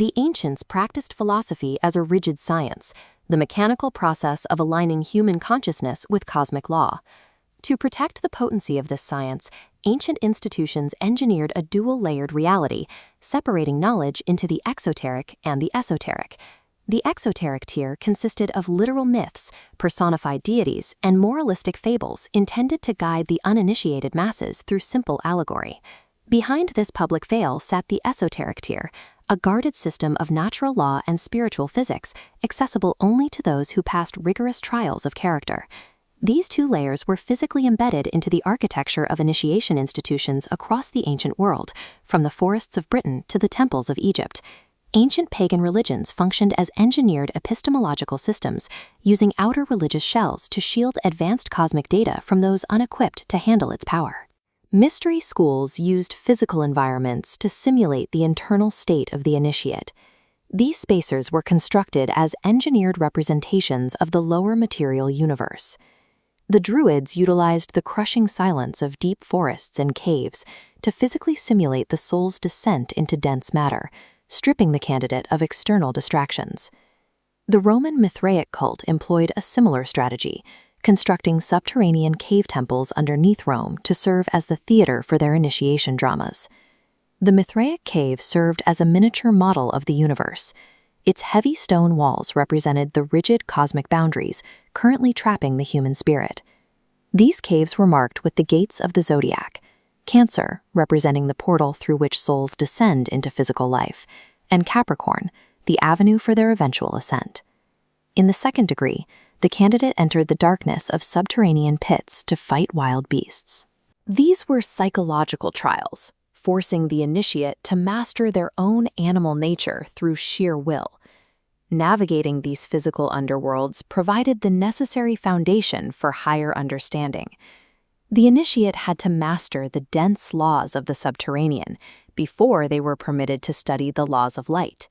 The ancients practiced philosophy as a rigid science, the mechanical process of aligning human consciousness with cosmic law. To protect the potency of this science, ancient institutions engineered a dual-layered reality, separating knowledge into the exoteric and the esoteric. The exoteric tier consisted of literal myths, personified deities, and moralistic fables intended to guide the uninitiated masses through simple allegory. Behind this public veil sat the esoteric tier, a guarded system of natural law and spiritual physics accessible only to those who passed rigorous trials of character. These two layers were physically embedded into the architecture of initiation institutions across the ancient world, from the forests of Britain to the temples of Egypt. Ancient pagan religions functioned as engineered epistemological systems, using outer religious shells to shield advanced cosmic data from those unequipped to handle its power. Mystery schools used physical environments to simulate the internal state of the initiate. These spacers were constructed as engineered representations of the lower material universe. The Druids utilized the crushing silence of deep forests and caves to physically simulate the soul's descent into dense matter, stripping the candidate of external distractions. The Roman Mithraic cult employed a similar strategy, constructing subterranean cave temples underneath Rome to serve as the theater for their initiation dramas. The Mithraic cave served as a miniature model of the universe. Its heavy stone walls represented the rigid cosmic boundaries currently trapping the human spirit. These caves were marked with the gates of the zodiac, Cancer representing the portal through which souls descend into physical life, and Capricorn, the avenue for their eventual ascent. In the second degree, the candidate entered the darkness of subterranean pits to fight wild beasts. These were psychological trials, forcing the initiate to master their own animal nature through sheer will. Navigating these physical underworlds provided the necessary foundation for higher understanding. The initiate had to master the dense laws of the subterranean before they were permitted to study the laws of light.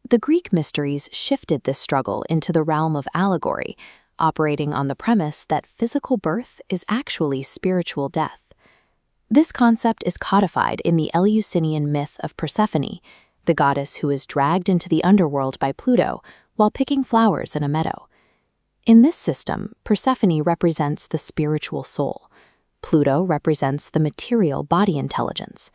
The Greek mysteries shifted this struggle into the realm of allegory, operating on the premise that physical birth is actually spiritual death. This concept is codified in the Eleusinian myth of Persephone, the goddess who is dragged into the underworld by Pluto while picking flowers in a meadow. In this system, Persephone represents the spiritual soul. Pluto represents the material body intelligence.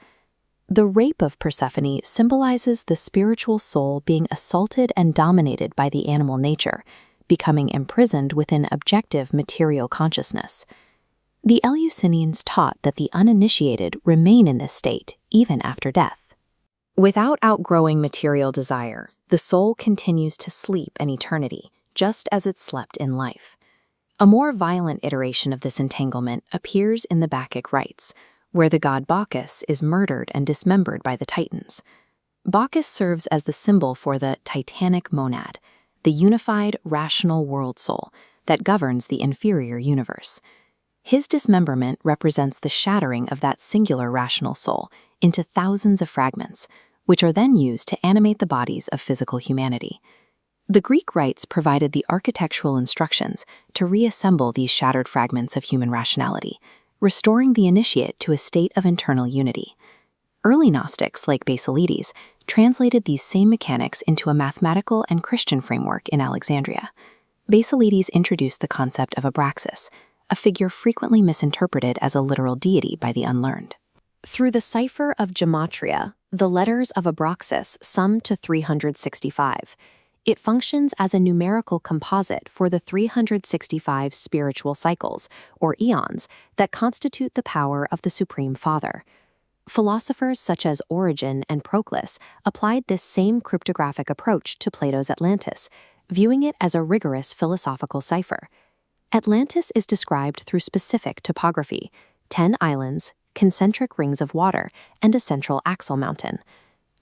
The rape of Persephone symbolizes the spiritual soul being assaulted and dominated by the animal nature, becoming imprisoned within objective material consciousness. The Eleusinians taught that the uninitiated remain in this state even after death. Without outgrowing material desire, the soul continues to sleep an eternity, just as it slept in life. A more violent iteration of this entanglement appears in the Bacchic rites, where the god Bacchus is murdered and dismembered by the Titans. Bacchus serves as the symbol for the Titanic monad, the unified, rational world soul that governs the inferior universe. His dismemberment represents the shattering of that singular rational soul into thousands of fragments, which are then used to animate the bodies of physical humanity. The Greek rites provided the architectural instructions to reassemble these shattered fragments of human rationality, restoring the initiate to a state of internal unity. Early Gnostics, like Basilides, translated these same mechanics into a mathematical and Christian framework in Alexandria. Basilides introduced the concept of Abraxas, a figure frequently misinterpreted as a literal deity by the unlearned. Through the Cipher of Gematria, the letters of Abraxas sum to 365. It functions as a numerical composite for the 365 spiritual cycles, or eons, that constitute the power of the Supreme Father. Philosophers such as Origen and Proclus applied this same cryptographic approach to Plato's Atlantis, viewing it as a rigorous philosophical cipher. Atlantis is described through specific topography: 10 islands, concentric rings of water, and a central axle mountain.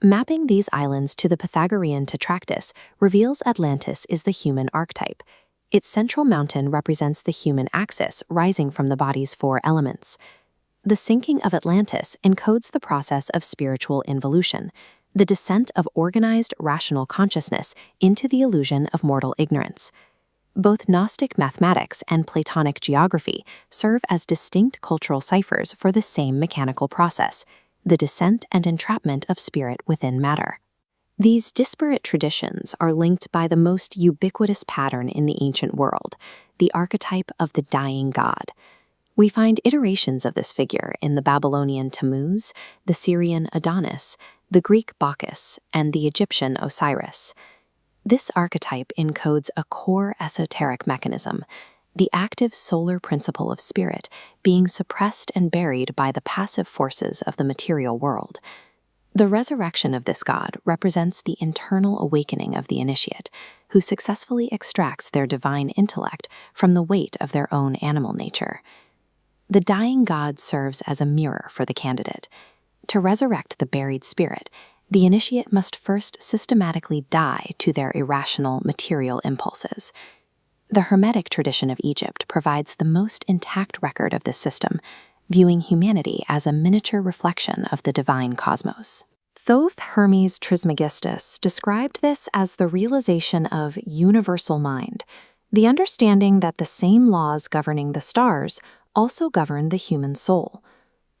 Mapping these islands to the Pythagorean tetractys reveals Atlantis is the human archetype. Its central mountain represents the human axis rising from the body's 4 elements. The sinking of Atlantis encodes the process of spiritual involution, the descent of organized, rational consciousness into the illusion of mortal ignorance. Both Gnostic mathematics and Platonic geography serve as distinct cultural ciphers for the same mechanical process, the descent and entrapment of spirit within matter. These disparate traditions are linked by the most ubiquitous pattern in the ancient world, the archetype of the dying god. We find iterations of this figure in the Babylonian Tammuz, the Syrian Adonis, the Greek Bacchus, and the Egyptian Osiris. This archetype encodes a core esoteric mechanism, the active solar principle of spirit being suppressed and buried by the passive forces of the material world. The resurrection of this god represents the internal awakening of the initiate, who successfully extracts their divine intellect from the weight of their own animal nature. The dying god serves as a mirror for the candidate. To resurrect the buried spirit, the initiate must first systematically die to their irrational material impulses. The Hermetic tradition of Egypt provides the most intact record of this system, viewing humanity as a miniature reflection of the divine cosmos. Thoth Hermes Trismegistus described this as the realization of universal mind, the understanding that the same laws governing the stars also govern the human soul.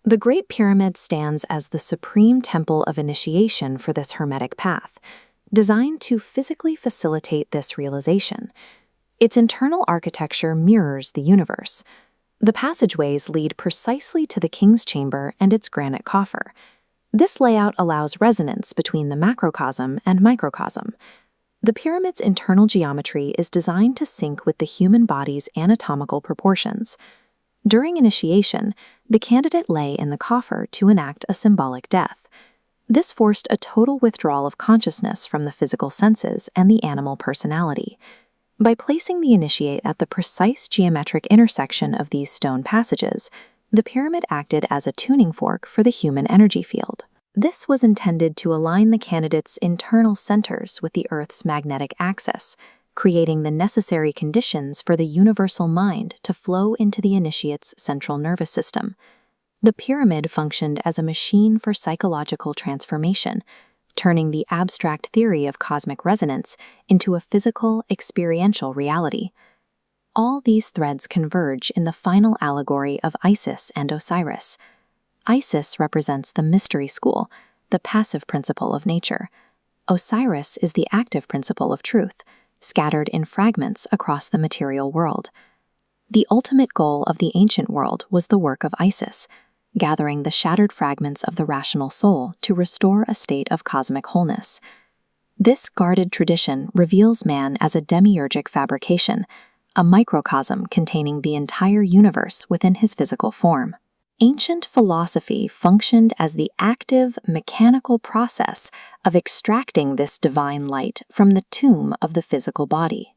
The Great Pyramid stands as the supreme temple of initiation for this Hermetic path, designed to physically facilitate this realization. Its internal architecture mirrors the universe. The passageways lead precisely to the king's chamber and its granite coffer. This layout allows resonance between the macrocosm and microcosm. The pyramid's internal geometry is designed to sync with the human body's anatomical proportions. During initiation, the candidate lay in the coffer to enact a symbolic death. This forced a total withdrawal of consciousness from the physical senses and the animal personality. By placing the initiate at the precise geometric intersection of these stone passages, the pyramid acted as a tuning fork for the human energy field. This was intended to align the candidate's internal centers with the Earth's magnetic axis, creating the necessary conditions for the universal mind to flow into the initiate's central nervous system. The pyramid functioned as a machine for psychological transformation, turning the abstract theory of cosmic resonance into a physical, experiential reality. All these threads converge in the final allegory of Isis and Osiris. Isis represents the mystery school, the passive principle of nature. Osiris is the active principle of truth, scattered in fragments across the material world. The ultimate goal of the ancient world was the work of Isis, gathering the shattered fragments of the rational soul to restore a state of cosmic wholeness. This guarded tradition reveals man as a demiurgic fabrication, a microcosm containing the entire universe within his physical form. Ancient philosophy functioned as the active, mechanical process of extracting this divine light from the tomb of the physical body.